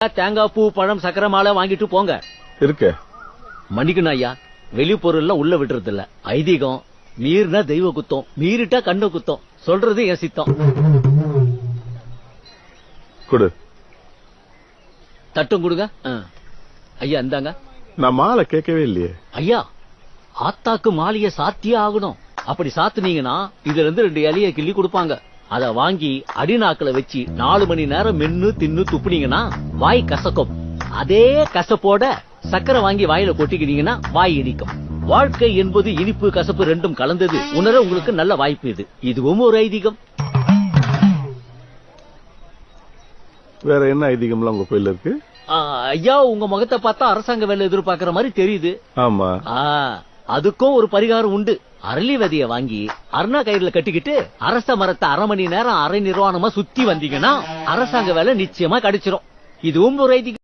தேங்காய் பூ பழம் சக்கரை மாலை வாங்கிட்டு போங்க. இருக்கு. மன்னிக்கணும் ஐயா, வெளி பொருள் உள்ள விடுறது இல்ல. ஐதீகம். மீறினா தெய்வ குத்தம், மீறிட்டா கண்ண குத்தம். சொல்றது என் சித்தம். கொடு. தட்டும் கொடுங்க. ஐயா இந்தாங்க. நான் மாலை கேட்கவே இல்லையே. ஐயா, ஆத்தாக்கு மாலைய சாத்தியே ஆகணும். அப்படி சாத்துனீங்கன்னா இதுல இருந்து 2 இலைய கிள்ளி கொடுப்பாங்க. அத வாங்கி அடிநாக்குல வச்சு 4 மணி நேரம் மென்னு தின்னு துப்புனீங்கன்னா வாய் கசக்கும். அதே கசப்போட சக்கரை வாங்கி வாயில கொட்டிக்கிட்டீங்கன்னா வாய் இனிக்கும். வாழ்க்கை என்பது இனிப்பு கசப்பு 2ம் கலந்தது. உணர உங்களுக்கு நல்ல வாய்ப்பு இது. இதுவும் ஒரு ஐதீகம். வேற என்ன ஐதீகம்லாம் உங்க கோயில்ல இருக்கு? ஐயா, உங்க முகத்தை பார்த்தா அரசாங்க வேலை எதிர்பார்க்கிற மாதிரி தெரியுது. ஆமா. அதுக்கும் ஒரு பரிகாரம் உண்டு. அரளி விதைய வாங்கி அருணா கயிறுல கட்டிக்கிட்டு அரச மரத்தை 1/2 மணி நேரம் அரை நிர்வாணமா சுத்தி வந்தீங்கன்னா அரசாங்க வேலை நிச்சயமா கிடைச்சிரும். இதுவும் ஒரு ஐதீகம்.